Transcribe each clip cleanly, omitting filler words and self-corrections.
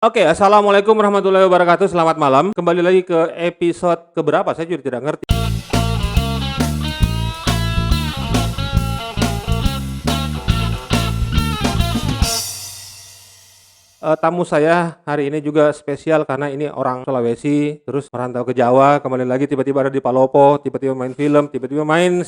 Oke, assalamualaikum warahmatullahi wabarakatuh. Selamat malam. Kembali lagi ke episode keberapa? Saya juga tidak ngerti. Tamu saya hari ini juga spesial karena ini orang Sulawesi, terus merantau ke Jawa, kembali lagi tiba-tiba ada di Palopo, tiba-tiba main film, tiba-tiba main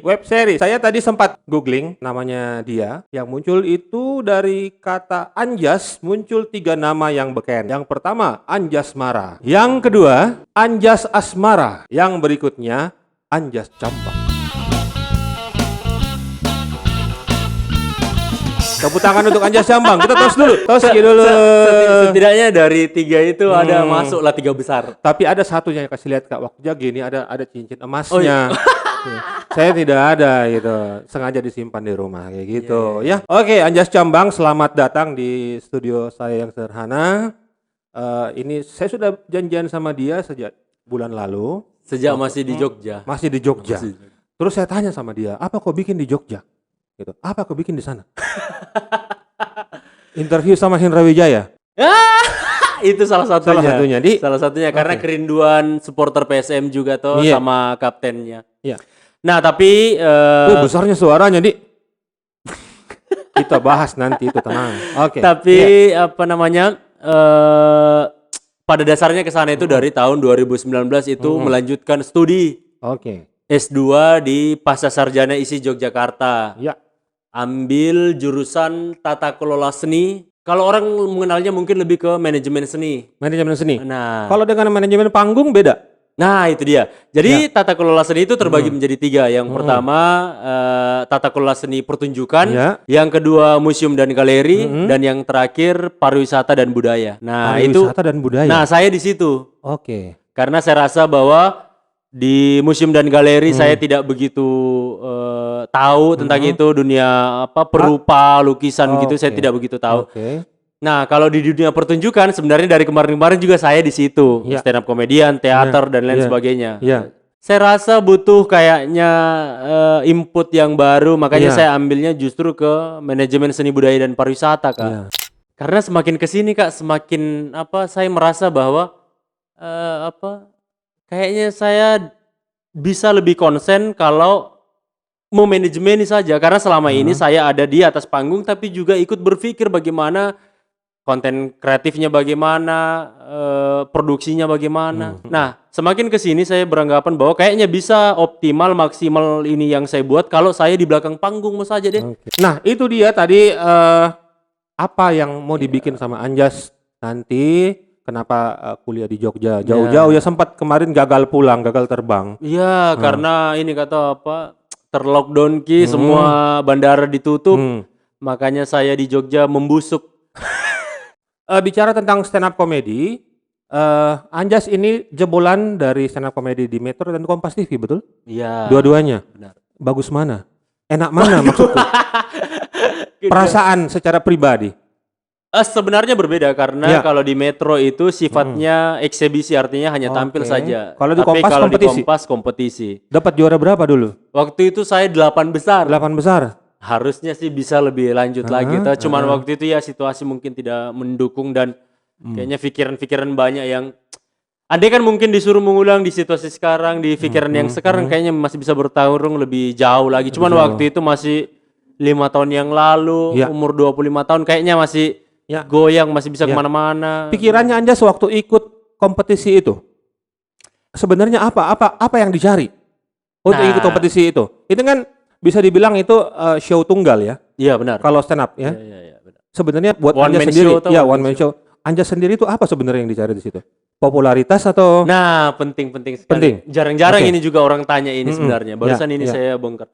web seri. Saya tadi sempat googling namanya dia, yang muncul itu dari kata Anjas, muncul 3 nama yang beken. Yang pertama, Anjas Mara. Yang kedua, Anjas Asmara. Yang berikutnya, Anjas Cambang. Tepuk tangan untuk Anjas Cambang. Kita tos dulu. Setidaknya dari 3 itu ada masuklah 3 besar. Tapi ada satunya yang kasih lihat Kak waktu gini ada cincin emasnya. Saya tidak ada gitu. Sengaja disimpan di rumah kayak gitu ya. Oke, Anjas Cambang, selamat datang di studio saya yang sederhana. Ini saya sudah janjian sama dia sejak bulan lalu. Sejak masih di Jogja. Masih di Jogja. Terus saya tanya sama dia, "Apa kau bikin di Jogja?" Gitu. "Apa kau bikin di sana?" Interview sama Hendra Wijaya. Itu salah satunya. Salah satunya. Karena kerinduan supporter PSM juga tuh sama kaptennya. Iya. Nah, tapi besarnya suaranya, Di. Kita bahas nanti itu, tenang. Oke. Tapi apa namanya? Pada dasarnya ke sana itu dari tahun 2019 itu melanjutkan studi. Oke. S2 di Pasca Sarjana ISI Yogyakarta. Ya. Ambil jurusan tata kelola seni. Kalau orang mengenalnya mungkin lebih ke manajemen seni. Manajemen seni. Nah, kalau dengan manajemen panggung beda. Nah, itu dia. Jadi tata kelola seni itu terbagi menjadi 3. Yang pertama tata kelola seni pertunjukan, yang kedua museum dan galeri, dan yang terakhir pariwisata dan budaya. Nah, pariwisata dan budaya. Nah, saya di situ. Oke. Karena saya rasa bahwa di museum dan galeri saya tidak begitu tahu tentang itu, dunia apa perupa, lukisan gitu saya tidak begitu tahu. Nah, kalau di dunia pertunjukan sebenarnya dari kemarin-kemarin juga saya di situ, stand up komedian, teater dan lain sebagainya. Saya rasa butuh kayaknya input yang baru, makanya saya ambilnya justru ke manajemen seni budaya dan pariwisata, Kak. Karena semakin kesini, Kak, semakin saya merasa bahwa kayaknya saya bisa lebih konsen kalau memanajemeni saja, karena selama ini saya ada di atas panggung tapi juga ikut berpikir bagaimana konten kreatifnya, bagaimana produksinya, bagaimana. Nah, semakin kesini saya beranggapan bahwa kayaknya bisa optimal, maksimal ini yang saya buat kalau saya di belakang panggung saja deh. Nah, itu dia tadi apa yang mau dibikin sama Anjas nanti. Kenapa kuliah di Jogja jauh-jauh ya, sempat kemarin gagal pulang, gagal terbang. Iya, karena ini kata terlockdown semua bandara ditutup. Makanya saya di Jogja membusuk. Bicara tentang stand up comedy, Anjas ini jebolan dari stand up comedy di Metro dan Kompas TV, betul? Iya. Dua-duanya. Benar. Bagus mana? Enak mana maksudku? Perasaan secara pribadi. Sebenarnya berbeda karena kalau di Metro itu sifatnya eksebisi, artinya hanya tampil saja. Kalau di Kompas kalau kompetisi. Di Kompas kompetisi. Dapat juara berapa dulu? Waktu itu saya 8 besar. 8 besar. Harusnya sih bisa lebih lanjut lagi. Cuman waktu itu ya situasi mungkin tidak mendukung dan kayaknya pikiran-pikiran banyak yang andai kan mungkin disuruh mengulang di situasi sekarang, di pikiran yang sekarang kayaknya masih bisa bertarung lebih jauh lagi. Cuman waktu itu masih 5 tahun yang lalu, umur 25 tahun kayaknya masih goyang, masih bisa kemana-mana. Pikirannya Anjas waktu ikut kompetisi itu sebenarnya apa yang dicari untuk ikut kompetisi itu? Itu kan bisa dibilang itu show tunggal ya. Iya, benar. Kalau stand up ya. Iya, benar. Sebenarnya buat One Anjas man sendiri, show one man show. Anjas sendiri itu apa sebenarnya yang dicari di situ? Popularitas atau? Nah, penting sekali. Jarang-jarang ini juga orang tanya ini sebenarnya. Barusan ini saya bongkar.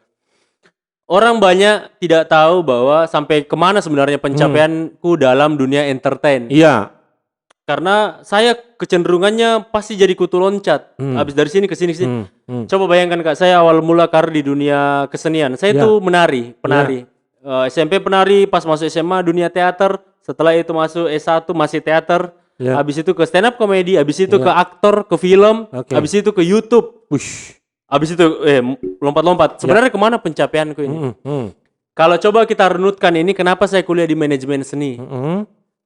Orang banyak tidak tahu bahwa sampai kemana sebenarnya pencapaianku dalam dunia entertain. Iya. Karena saya kecenderungannya pasti jadi kutu loncat. Habis dari sini ke sini. Coba bayangkan, Kak, saya awal mula karir di dunia kesenian. Saya tuh penari. SMP penari, pas masuk SMA dunia teater. Setelah itu masuk S1 masih teater. Habis itu ke stand up comedy, habis itu ke aktor, ke film, habis itu ke YouTube. Abis itu lompat-lompat. Sebenarnya kemana pencapaianku ini? Kalau coba kita renutkan ini, kenapa saya kuliah di manajemen seni?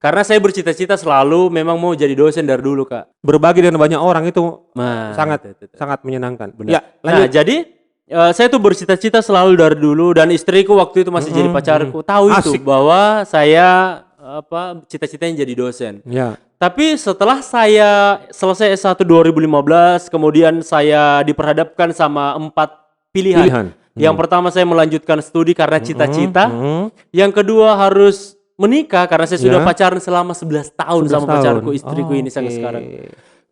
Karena saya bercita-cita selalu memang mau jadi dosen dari dulu, Kak. Berbagi dengan banyak orang itu Nah, sangat menyenangkan. benar. Ya, Nah, lanjut. jadi saya tuh bercita-cita selalu dari dulu dan istriku waktu itu masih jadi pacarku tahu itu Asik. bahwa saya cita-citanya jadi dosen. Ya. Tapi setelah saya selesai S1 2015, kemudian saya diperhadapkan sama 4 pilihan. Yang pertama saya melanjutkan studi karena cita-cita. Yang kedua harus menikah karena saya sudah pacaran selama 11 tahun 11 sama tahun. pacarku, istriku ini sampai Oke. sekarang.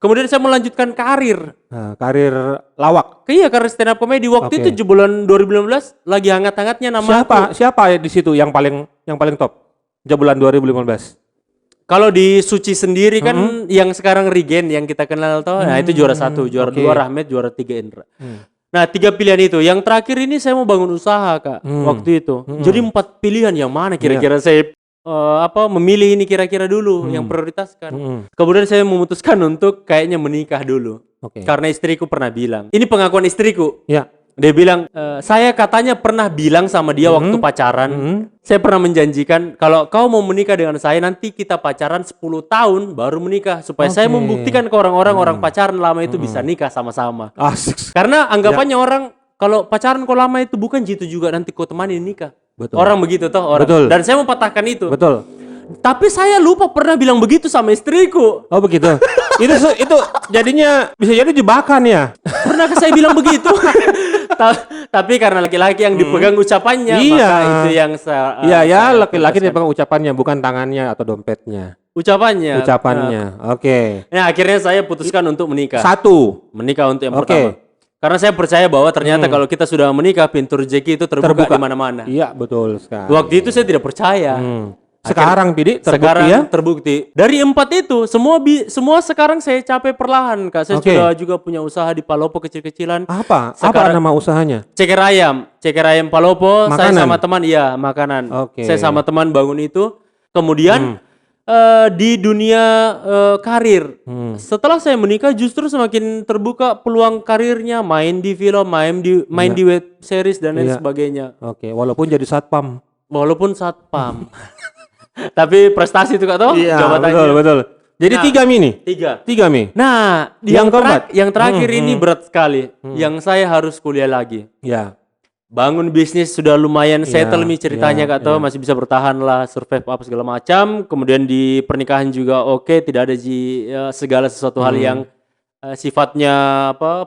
Kemudian saya melanjutkan karir. Nah, karir lawak. Iya, karir stand up comedy waktu Oke. itu bulan 2015 lagi hangat-hangatnya nama Siapa di situ yang paling top? Bulan 2015. Kalau di Suci sendiri kan yang sekarang Regen yang kita kenal toh, nah itu juara 1, juara 2 Rahmat, juara 3 Indra. Nah 3 pilihan itu, yang terakhir ini saya mau bangun usaha, Kak, waktu itu. Jadi 4 pilihan yang mana kira-kira saya memilih ini kira-kira dulu yang prioritaskan. Kemudian saya memutuskan untuk kayaknya menikah dulu. Oke. Karena istriku pernah bilang, ini pengakuan istriku. Ya. Dia bilang, saya katanya pernah bilang sama dia waktu pacaran, saya pernah menjanjikan kalau kau mau menikah dengan saya nanti kita pacaran 10 tahun baru menikah supaya saya membuktikan ke orang-orang orang pacaran lama itu bisa nikah sama-sama. Asik. Karena anggapannya orang kalau pacaran kau lama itu bukan gitu juga nanti kau temani nikah. Betul. Orang begitu toh orang. Betul. Dan saya mempatahkan itu. Betul. Tapi saya lupa pernah bilang begitu sama istriku. Oh begitu. itu jadinya bisa jadi jebakan ya. Pernahkah saya bilang begitu? Tapi karena laki-laki yang dipegang ucapannya, Iya. maka itu yang Iya, laki-laki dia pegang ucapannya bukan tangannya atau dompetnya. ucapannya. Oke. Nah, akhirnya saya putuskan untuk menikah. Menikah untuk yang Oke. pertama. Karena saya percaya bahwa ternyata kalau kita sudah menikah, pintu rezeki itu terbuka di mana-mana. Iya, betul sekali. Waktu itu saya tidak percaya. Sekarang Pidi terbukti Sekarang ya. terbukti. Dari 4 itu semua sekarang saya capai perlahan, Kak. Saya Oke. sudah juga punya usaha di Palopo kecil-kecilan. Apa Sekarang- nama usahanya? Ceker ayam Palopo. Saya Makanan? sama teman, iya makanan. Oke. Saya sama teman bangun itu. Kemudian di dunia karir, setelah saya menikah justru semakin terbuka peluang karirnya, main di film, main di web series dan lain Iya. sebagainya. Oke, walaupun jadi satpam. Walaupun satpam, tapi prestasi itu Kak toh Iya, jabatannya. betul. Jadi Nah, 3 Mi nih. 3. 3 Mi. Nah, Yang keempat? yang terakhir ini berat sekali. Yang saya harus kuliah lagi. Ya. Bangun bisnis sudah lumayan settle nih ceritanya iya, Kak toh, masih bisa bertahan lah, survive apa segala macam. Kemudian di pernikahan juga oke, tidak ada segala sesuatu hal yang sifatnya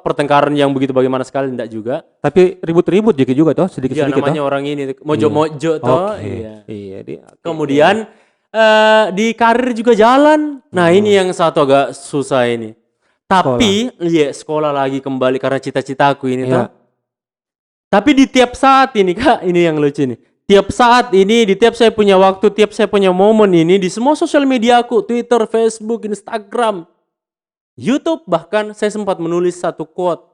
pertengkaran yang begitu bagaimana sekali, tidak juga. Tapi ribut-ribut juga toh, Ya sedikit-sedikit namanya toh. orang ini mojo-mojo toh. Oke. Iya. Iya, oke. Kemudian di karir juga jalan. Nah, ini yang satu agak susah ini. Tapi sekolah lagi kembali karena cita-citaku ini Iya. toh. Tapi di tiap saat ini Kak, ini yang lucu nih. Tiap saat ini, di tiap saya punya waktu, tiap saya punya momen ini, di semua sosial media aku, Twitter, Facebook, Instagram, YouTube, bahkan saya sempat menulis satu quote.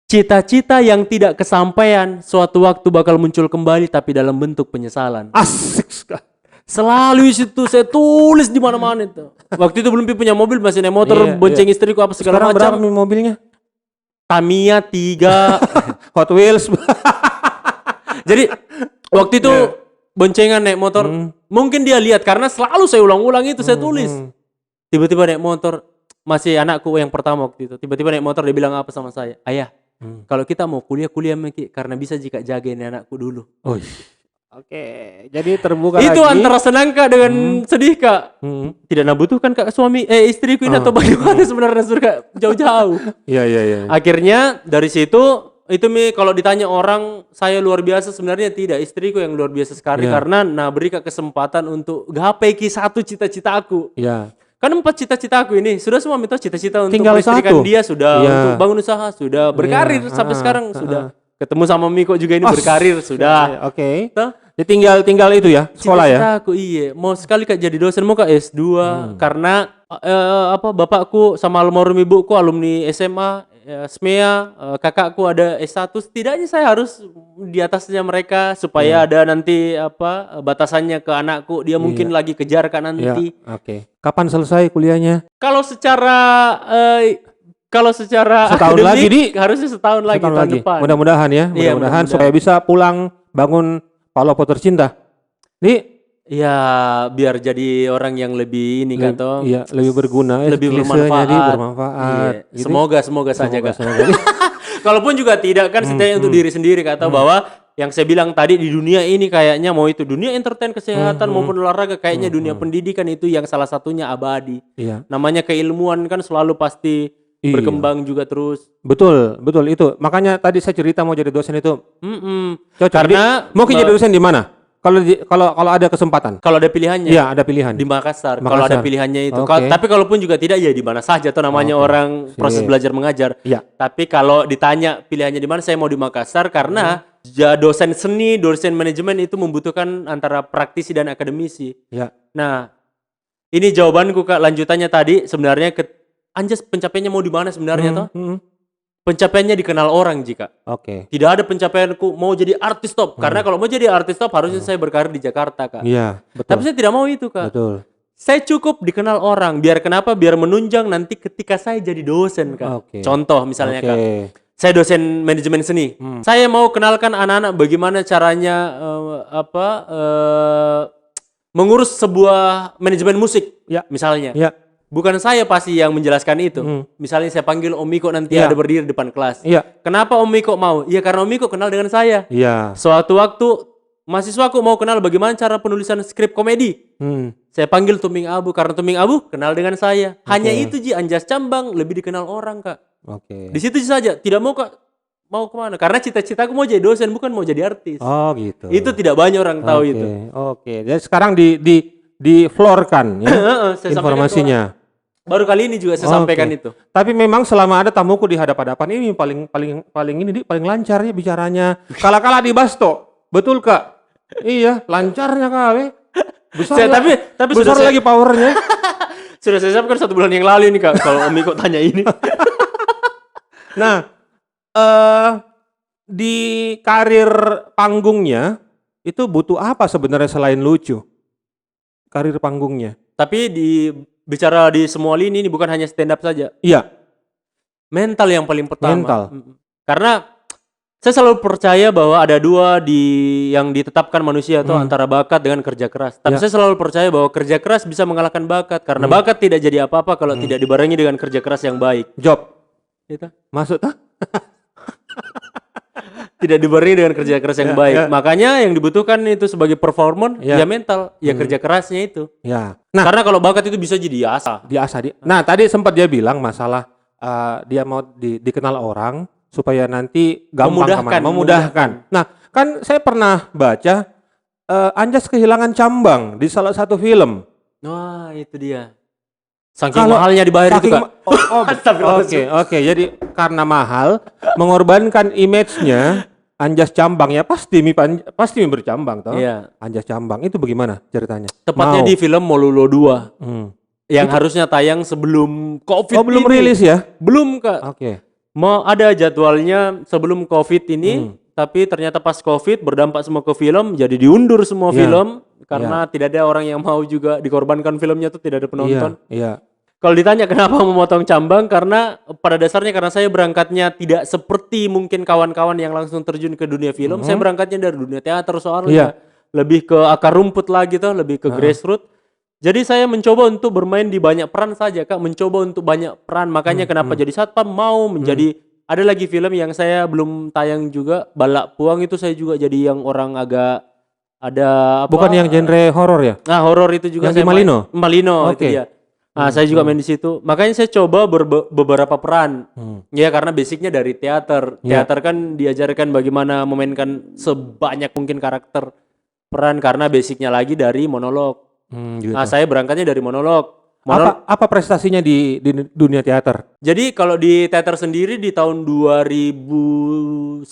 Cita-cita yang tidak kesampaian, suatu waktu bakal muncul kembali tapi dalam bentuk penyesalan. Asik sekali. Selalu itu saya tulis di mana-mana itu. Waktu itu belum punya mobil, masih naik motor, Iya, bonceng istriku apa segala Sekarang berapa macam. Mi mobilnya? Tamiya 3. Hot Wheels. Jadi waktu itu boncengan naik motor, mungkin dia lihat karena selalu saya ulang-ulang itu saya tulis. Tiba-tiba naik motor, masih anakku yang pertama waktu itu. Tiba-tiba naik motor dia bilang apa sama saya? Ayah, kalau kita mau kuliah Meki, karena bisa jika jagain anakku dulu. Oh. Oke, jadi terbuka Itu lagi. antara senang Kak dengan sedih Kak. Tidak butuhkan Kak istriku ini atau bagaimana sebenarnya surga jauh-jauh. Iya. Akhirnya dari situ itu Mi, kalau ditanya orang saya luar biasa, sebenarnya tidak, istriku yang luar biasa sekali karena beri Kak kesempatan untuk gapai satu cita-citaku. Iya. Kan 4 cita-citaku ini sudah semua minta cita-cita untuk Tinggal melistrikan satu. dia, sudah Iya. untuk bangun usaha, sudah berkarir sampai sekarang sudah ketemu sama Miko juga ini berkarir sudah. Oke. Toh? Jadi tinggal itu ya, sekolah ya. Cita-citaku iya, mau sekali Kak jadi dosen, mau Kak S2 karena bapakku sama almarhum ibuku alumni SMA, SMEA, kakakku ada S1, setidaknya saya harus di atasnya mereka supaya ada nanti batasannya ke anakku, dia mungkin lagi kejar Kak Iya. nanti. Oke. Kapan selesai kuliahnya? Kalau secara Setahun akademik, lagi, Di. harusnya setahun lagi Setahun tahun lagi. depan. Mudah-mudahan ya, Iya, mudah-mudahan mudah-mudahan. supaya bisa pulang bangun Palopo tercinta. Di Ya biar jadi orang yang lebih ini kan toh. Iya, lebih berguna, Lebih klisenya bermanfaat. jadi bermanfaat. Iya. Gitu. Semoga saja Semoga, Kak. semoga. Kalaupun juga tidak kan setidaknya untuk diri sendiri kata bahwa yang saya bilang tadi di dunia ini kayaknya mau itu dunia entertain kesehatan maupun olahraga kayaknya dunia pendidikan itu yang salah satunya abadi. Iya. Namanya keilmuan kan selalu pasti Iya. berkembang juga terus. Betul itu. Makanya tadi saya cerita mau jadi dosen itu cocok. Karena Jadi, mau jadi dosen di mana? Kalau ada kesempatan. kalau ada pilihannya Iya, ada pilihan. di Makassar. Kalau ada pilihannya itu. Oke. Tapi kalaupun juga tidak ya di mana saja tuh namanya orang proses belajar mengajar. Iya. Tapi kalau ditanya pilihannya di mana saya mau di Makassar karena ya dosen seni, dosen manajemen itu membutuhkan antara praktisi dan akademisi. Iya. Nah, ini jawabanku Kak lanjutannya tadi sebenarnya Anjas pencapaiannya mau di mana sebenarnya toh? Pencapaiannya dikenal orang jika. Oke. Tidak ada pencapaianku mau jadi artis top karena kalau mau jadi artis top harusnya saya berkarir di Jakarta Kak. Iya, betul. Tapi saya tidak mau itu Kak. Betul. Saya cukup dikenal orang. Biar kenapa? Biar menunjang nanti ketika saya jadi dosen Kak. Oke. Contoh misalnya Oke. Kak. Saya dosen manajemen seni. Saya mau kenalkan anak-anak bagaimana caranya mengurus sebuah manajemen musik. Ya. Misalnya. Iya. Bukan saya pasti yang menjelaskan itu. Misalnya saya panggil Om Miko nanti Iya. ada berdiri depan kelas. Iya. Kenapa Om Miko mau? Ya karena Om Miko kenal dengan saya. Iya. Suatu waktu mahasiswaku mau kenal bagaimana cara penulisan skrip komedi. Saya panggil Tuming Abu karena Tuming Abu kenal dengan saya. Hanya itu Ji, Anjas Cambang lebih dikenal orang Kak. Oke. Di situ saja. Tidak mau Kak mau kemana? Karena cita-citaku mau jadi dosen bukan mau jadi artis. Oh, gitu. Itu tidak banyak orang tahu itu. Oke. Jadi sekarang di floor-kan ya Saya sampaikan informasinya. Baru kali ini juga saya sampaikan itu. Tapi memang selama ada tamuku di hadap-hadapan ini paling lancar ya bicaranya. Kala-kala di Basto, betul Kak? Iya, lancarnya Kak. Besar. Tapi besar sudah lagi powernya. Sudah saya siapkan 1 bulan yang lalu ini Kak. Kalau Om Miko tanya ini. Nah, di karir panggungnya itu butuh apa sebenarnya selain lucu? Karir panggungnya. Tapi bicara di semua lini ini bukan hanya stand up saja. Iya. Mental yang paling pertama. Mental. Karena saya selalu percaya bahwa ada dua yang ditetapkan manusia itu antara bakat dengan kerja keras. Tapi saya selalu percaya bahwa kerja keras bisa mengalahkan bakat karena bakat tidak jadi apa-apa kalau tidak dibarengi dengan kerja keras yang baik. Job. Itu. Maksud Tidak dibarengi dengan kerja keras yang baik. Makanya yang dibutuhkan itu sebagai performer ya mental, ya kerja kerasnya itu. Ya. Nah, Karena kalau bakat itu bisa jadi asa. Nah, tadi sempat dia bilang masalah dia mau dikenal orang supaya nanti gampang memudahkan. Nah, kan saya pernah baca Anjas kehilangan cambang di salah satu film. Wah, itu dia. Saking mahalnya dibayar itu Kak. Oke. Jadi karena mahal mengorbankan image-nya Anjas Cambang ya pasti bercambang toh. Iya. Anjas Cambang itu bagaimana ceritanya? Tepatnya di film Molulo 2. Yang harusnya tayang sebelum Covid belum ini. rilis ya? Belum Kak. Oke. Mau ada jadwalnya sebelum Covid ini, tapi ternyata pas Covid berdampak semua ke film, jadi diundur semua film karena tidak ada orang yang mau juga dikorbankan filmnya tuh tidak ada penonton. Iya. Kalau ditanya kenapa memotong cambang, karena pada dasarnya karena saya berangkatnya tidak seperti mungkin kawan-kawan yang langsung terjun ke dunia film. Saya berangkatnya dari dunia teater soalnya. Lebih ke akar rumput lagi tuh, lebih ke grassroots. Jadi saya mencoba untuk bermain di banyak peran saja Kak, mencoba untuk banyak peran. Makanya kenapa jadi satpam mau menjadi ada lagi film yang saya belum tayang juga, Balak Puang itu saya juga jadi yang orang agak ada apa? Bukan yang genre horor ya? Nah, horor itu juga yang saya di Malino. Malino itu dia. Nah, saya juga main di situ. Makanya saya coba beberapa peran. Ya karena basicnya dari teater. Teater kan diajarkan bagaimana memainkan sebanyak mungkin karakter peran karena basicnya lagi dari monolog. Gitu. Nah, saya berangkatnya dari monolog. Apa prestasinya di dunia teater? Jadi kalau di teater sendiri di tahun 2010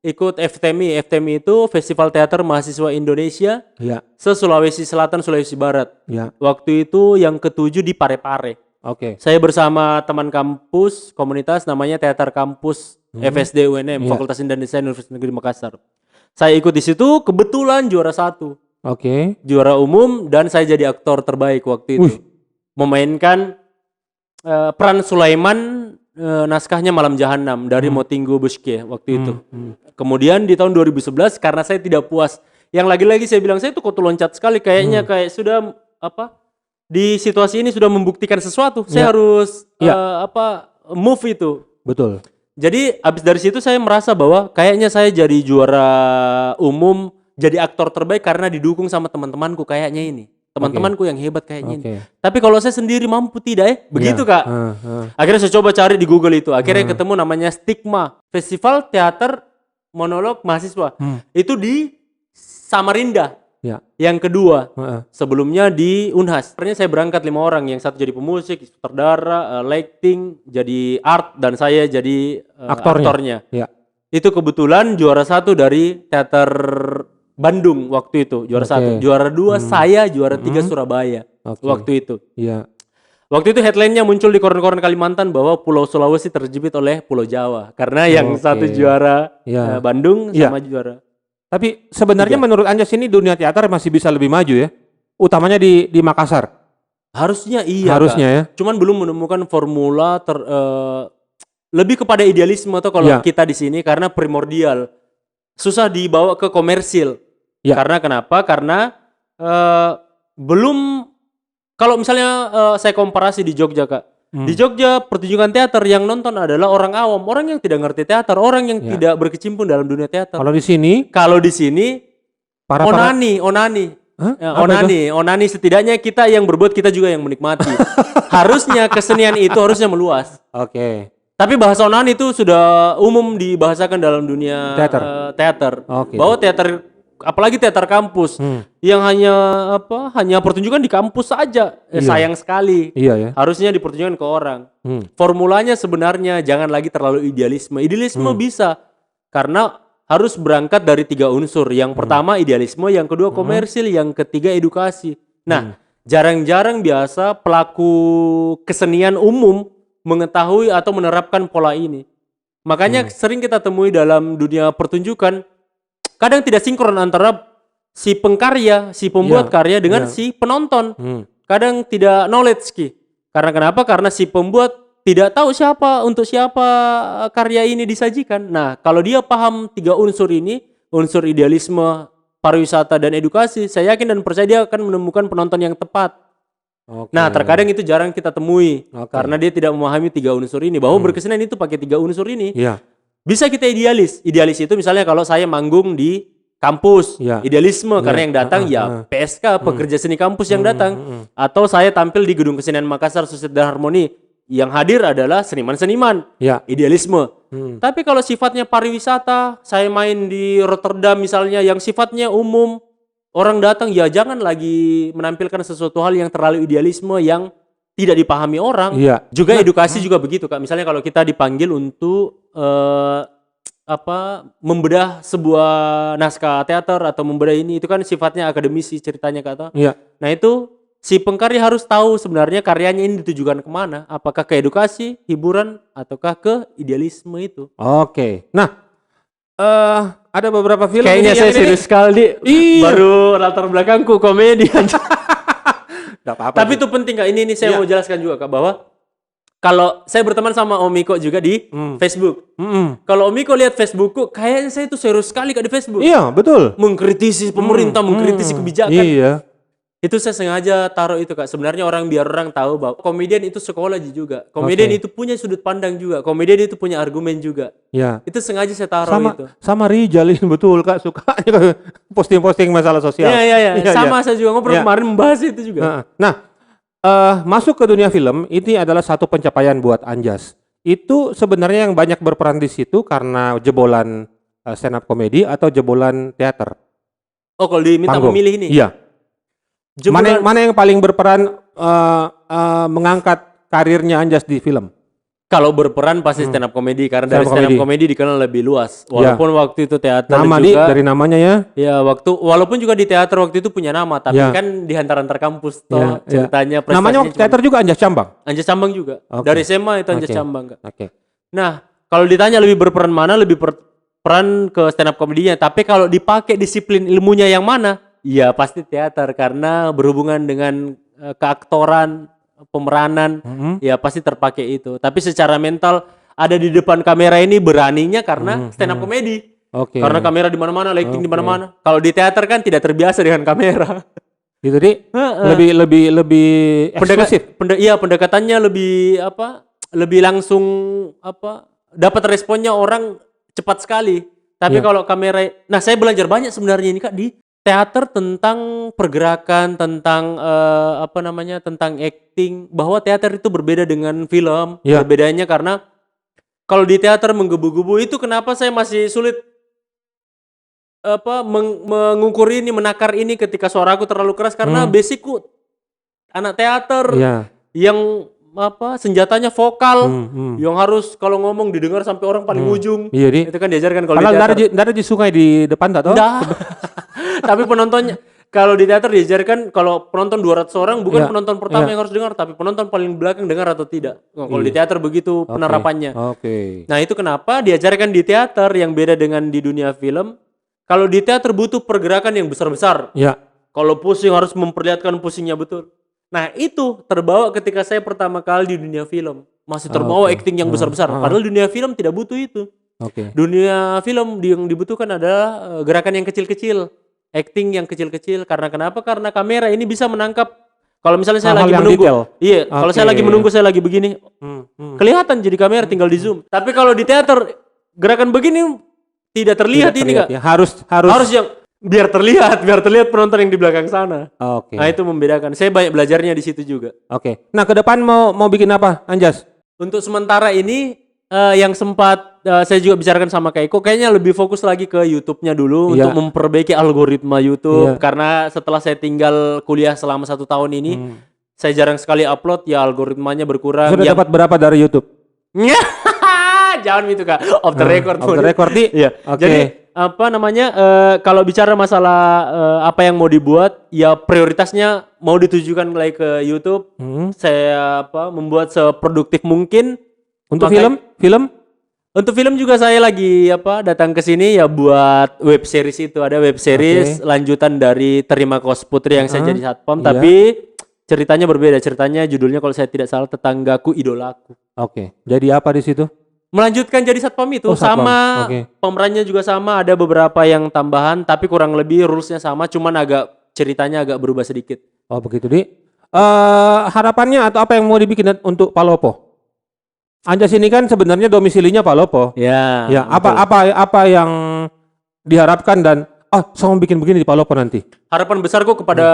ikut FTMI. FTMI itu Festival Teater Mahasiswa Indonesia. Iya. Se-Sulawesi Selatan, Sulawesi Barat. Ya. Waktu itu yang ke-7 di Parepare. Oke. Saya bersama teman kampus, komunitas namanya Teater Kampus FSD UNM, Fakultas Indah Desain Universitas Negeri Makassar. Saya ikut di situ, kebetulan juara 1. Oke. Juara umum dan saya jadi aktor terbaik waktu itu. Memainkan peran Sulaiman, naskahnya Malam Jahanam dari Motinggo Bushke waktu itu. Kemudian di tahun 2011 karena saya tidak puas Yang lagi-lagi saya bilang saya tuh kotu loncat sekali kayaknya kayak sudah di situasi ini sudah membuktikan sesuatu. Saya harus move itu. Betul. Jadi abis dari situ saya merasa bahwa kayaknya saya jadi juara umum, jadi aktor terbaik karena didukung sama teman-temanku kayaknya ini. Teman-temanku yang hebat kayaknya ini. Tapi kalau saya sendiri mampu tidak begitu Kak. Akhirnya saya coba cari di Google itu. Akhirnya ketemu namanya Stigma, Festival Teater Monolog Mahasiswa. Itu di Samarinda. Ya. Yang kedua, sebelumnya di Unhas. Akhirnya saya berangkat 5 orang, yang satu jadi pemusik, sutradara, lighting, jadi art, dan saya jadi aktornya. Ya. Itu kebetulan juara 1 dari teater Bandung waktu itu, juara 1. Juara 2 saya, juara 3 Surabaya waktu itu. Iya. Waktu itu headline-nya muncul di koran-koran Kalimantan bahwa Pulau Sulawesi terjepit oleh Pulau Jawa karena yang satu juara Bandung sama juara. Tapi sebenarnya menurut Anjas ini dunia teater masih bisa lebih maju ya, utamanya di Makassar. Harusnya iya. Harusnya Kak. ya. Cuman belum menemukan formula lebih kepada idealisme atau kalau kita di sini karena primordial, susah dibawa ke komersil. Ya. Karena kenapa? Karena belum, kalau misalnya saya komparasi di Jogja Kak, di Jogja pertunjukan teater yang nonton adalah orang awam, orang yang tidak ngerti teater, orang yang tidak berkecimpung dalam dunia teater. Kalau di sini, onani setidaknya kita yang berbuat, kita juga yang menikmati. Harusnya kesenian itu harusnya meluas. Tapi bahasa onani itu sudah umum dibahasakan dalam dunia teater. Bahwa teater, apalagi teater kampus yang hanya pertunjukan di kampus saja, sayang sekali. Harusnya dipertunjukkan ke orang. Formulanya sebenarnya jangan lagi terlalu idealisme. Idealisme bisa karena harus berangkat dari 3 unsur. Yang pertama idealisme, yang kedua komersil, yang ketiga edukasi. Nah, jarang-jarang biasa pelaku kesenian umum mengetahui atau menerapkan pola ini. Makanya sering kita temui dalam dunia pertunjukan, kadang tidak sinkron antara si pengkarya, si pembuat karya dengan si penonton. Kadang tidak knowledge Ki. Karena kenapa? Karena si pembuat tidak tahu untuk siapa karya ini disajikan. Nah, kalau dia paham 3 unsur ini, unsur idealisme, pariwisata, dan edukasi, saya yakin dan percaya dia akan menemukan penonton yang tepat. Nah, terkadang itu jarang kita temui karena dia tidak memahami 3 unsur ini. Bahwa berkesenian itu pakai 3 unsur ini. Bisa kita idealis. Idealis itu misalnya kalau saya manggung di kampus, idealisme karena yang datang PSK, pekerja seni kampus yang datang. Atau saya tampil di Gedung Kesenian Makassar Sosial dan Harmoni, yang hadir adalah seniman-seniman, idealisme. Tapi kalau sifatnya pariwisata, saya main di Rotterdam misalnya, yang sifatnya umum, orang datang, ya jangan lagi menampilkan sesuatu hal yang terlalu idealisme yang tidak dipahami orang. Juga edukasi juga begitu Kak. Misalnya kalau kita dipanggil untuk membedah sebuah naskah teater atau membedah ini, itu kan sifatnya akademisi ceritanya Kak. Nah itu si pengkarya harus tahu sebenarnya karyanya ini ditujukan kemana, apakah ke edukasi, hiburan, ataukah ke idealisme itu. Nah, ada beberapa film kayaknya saya serius sekali. Baru latar belakangku komedi aja. Tapi itu penting Kak. Ini saya mau jelaskan juga Kak, bahwa kalau saya berteman sama Om Miko juga di Facebook. Kalau Om Miko lihat Facebookku, kayaknya saya itu serius sekali Kak di Facebook. Iya, betul. Mengkritisi pemerintah, mengkritisi kebijakan. Itu saya sengaja taruh itu Kak. Sebenarnya biar orang tahu bahwa komedian itu sekolah juga. Komedian itu punya sudut pandang juga. Komedian itu punya argumen juga. Itu sengaja saya taruh itu. Sama Rijal ini betul Kak, sukanya posting-posting masalah sosial. Sama saya juga ngobrol kemarin membahas itu juga. Nah, masuk ke dunia film ini adalah satu pencapaian buat Anjas. Itu sebenarnya yang banyak berperan di situ karena jebolan stand up komedi atau jebolan teater. Kalau diminta memilih ini. Mana yang paling berperan mengangkat karirnya Anjas di film? Kalau berperan pasti stand up komedi karena dari stand up komedi dikenal lebih luas. Walaupun waktu itu teater juga dari namanya ya. Ya, walaupun juga di teater waktu itu punya nama, tapi kan di antar kampus ceritanya prestasinya. Namanya waktu teater juga Anjas Cambang. Anjas Cambang juga. Dari SMA itu Anjas Cambang. Nah, kalau ditanya lebih berperan mana, lebih berperan ke stand up komedinya, tapi kalau dipakai disiplin ilmunya yang mana? Ya pasti teater karena berhubungan dengan keaktoran, pemeranan, ya pasti terpakai itu. Tapi secara mental ada di depan kamera ini beraninya karena stand up komedi. Oke. Karena kamera di mana-mana, lighting di Oke. mana-mana. Kalau di teater kan tidak terbiasa dengan kamera. Gitu Di. Lebih eksklusif. Pendekatannya lebih lebih langsung dapat responnya orang cepat sekali. Tapi Iya. kalau kamera, nah saya belajar banyak sebenarnya ini Kak di teater tentang pergerakan, tentang tentang acting, bahwa teater itu berbeda dengan film. Iya. Perbedaannya karena kalau di teater menggebu-gebu itu kenapa saya masih sulit mengukur ini, menakar ini ketika suaraku terlalu keras karena basicku anak teater Iya. yang senjatanya vokal, Hmm. yang harus kalau ngomong didengar sampai orang paling ujung. Iya, Di. Itu kan diajarkan kalau di Padahal teater. nggak ada di sungai di depan tak toh? Nggak. Tapi penontonnya kalau di teater diajarkan kalau penonton 200 orang bukan Iya. penonton pertama Iya. yang harus dengar, tapi penonton paling belakang dengar atau tidak. Nah, kalau di Iya. teater begitu penerapannya. Oke. Nah, itu kenapa diajarkan di teater yang beda dengan di dunia film. Kalau di teater butuh pergerakan yang besar-besar. Ya. Kalau pusing harus memperlihatkan pusingnya betul. Nah, itu terbawa ketika saya pertama kali di dunia film. Masih terbawa Oke. acting yang besar-besar. Padahal dunia film tidak butuh itu. Oke. Dunia film yang dibutuhkan adalah gerakan yang kecil-kecil. Acting yang kecil-kecil. Karena kenapa? Karena kamera ini bisa menangkap. Kalau misalnya saya Hal-hal lagi yang menunggu. detail. Iya, kalau saya Oke. lagi menunggu, saya lagi begini. Kelihatan jadi kamera tinggal di zoom. Tapi kalau di teater gerakan begini tidak terlihat Tidak ini terlihat Kak. ya. Harus Yang biar terlihat penonton yang di belakang sana. Oke. Nah, itu membedakan. Saya banyak belajarnya di situ juga. Oke. Nah, ke depan mau bikin apa, Anjas? Untuk sementara ini yang sempat saya juga bicarakan sama Kak Eko, kayaknya lebih fokus lagi ke YouTube-nya dulu Iya. untuk memperbaiki algoritma YouTube. Iya. Karena setelah saya tinggal kuliah selama 1 tahun ini, saya jarang sekali upload, ya algoritmanya berkurang. Sudah dapat berapa dari YouTube? Jangan gitu Kak, off the record. Off the record, Di. Iya. Oke. Jadi kalau bicara masalah apa yang mau dibuat, ya prioritasnya mau ditujukan lagi ke YouTube. Saya membuat seproduktif mungkin. Untuk Makanya- film? Untuk film juga saya lagi datang ke sini ya buat web series itu. Ada web series lanjutan dari Terima Kos Putri yang saya jadi satpam, Iya. tapi ceritanya berbeda. Ceritanya judulnya kalau saya tidak salah Tetanggaku Idolaku. Oke. Jadi apa di situ? Melanjutkan jadi satpam itu Satpam. sama Oke. pemerannya juga sama, ada beberapa yang tambahan tapi kurang lebih rulesnya sama, cuman ceritanya agak berubah sedikit. Oh, begitu, Di. Harapannya atau apa yang mau dibikin untuk Palopo? Anjas ini kan sebenarnya domisilinya Palopo. Ya. Ya, betul. apa yang diharapkan dan saya mau bikin begini di Palopo nanti. Harapan besarku kepada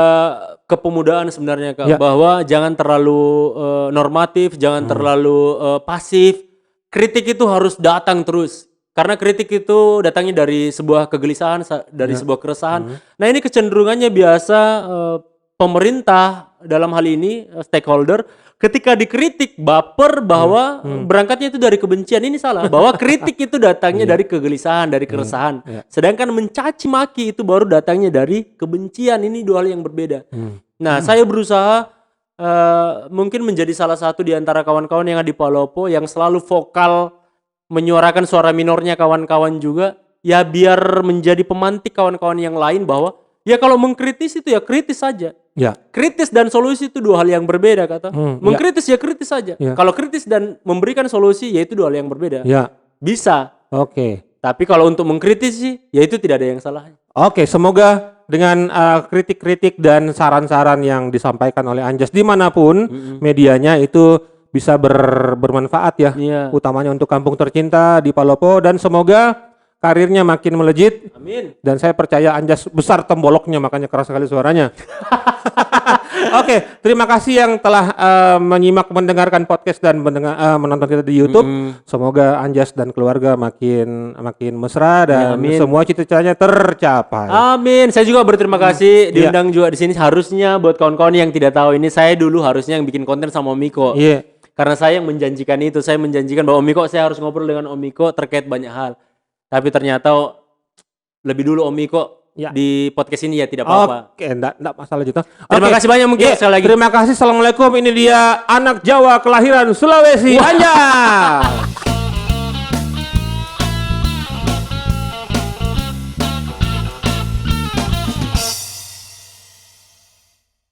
kepemudaan sebenarnya Kak, Ya. bahwa jangan terlalu normatif, jangan terlalu pasif. Kritik itu harus datang terus. Karena kritik itu datangnya dari sebuah kegelisahan, dari sebuah keresahan. Nah, ini kecenderungannya biasa pemerintah dalam hal ini stakeholder ketika dikritik baper bahwa berangkatnya itu dari kebencian. Ini salah. Bahwa kritik itu datangnya dari kegelisahan, dari keresahan. Sedangkan mencaci maki itu baru datangnya dari kebencian. Ini dua hal yang berbeda. Nah, saya berusaha mungkin menjadi salah satu di antara kawan-kawan yang ada di Palopo yang selalu vokal menyuarakan suara minornya kawan-kawan juga, ya biar menjadi pemantik kawan-kawan yang lain bahwa ya kalau mengkritis itu ya kritis saja. Ya. Kritis dan solusi itu dua hal yang berbeda kata. Mengkritis ya kritis saja. Ya. Kalau kritis dan memberikan solusi ya itu dua hal yang berbeda. Ya. Bisa. Oke. Tapi kalau untuk mengkritisi ya itu tidak ada yang salah. Oke, semoga dengan kritik-kritik dan saran-saran yang disampaikan oleh Anjas dimanapun medianya itu bisa bermanfaat ya, Iya. utamanya untuk kampung tercinta di Palopo, dan semoga karirnya makin melejit. Amin. Dan saya percaya Anjas besar temboloknya, makanya keras sekali suaranya. Oke, terima kasih yang telah mendengarkan podcast dan menonton kita di YouTube. Semoga Anjas dan keluarga makin mesra dan Ya, amin. semua cita-citanya tercapai. Amin. Saya juga berterima kasih diundang juga di sini. Harusnya buat kawan-kawan yang tidak tahu ini, saya dulu harusnya yang bikin konten sama Om Miko. Iya. Karena saya yang menjanjikan itu, saya menjanjikan bahwa Om Miko saya harus ngobrol dengan Om Miko terkait banyak hal. Tapi ternyata lebih dulu Om Miko Ya. di podcast ini ya tidak apa-apa. Oke, enggak masalah juga. Terima Oke. kasih banyak mungkin Iya, sekali lagi. Terima kasih. Assalamualaikum. Ini dia anak Jawa kelahiran Sulawesi. Anjas.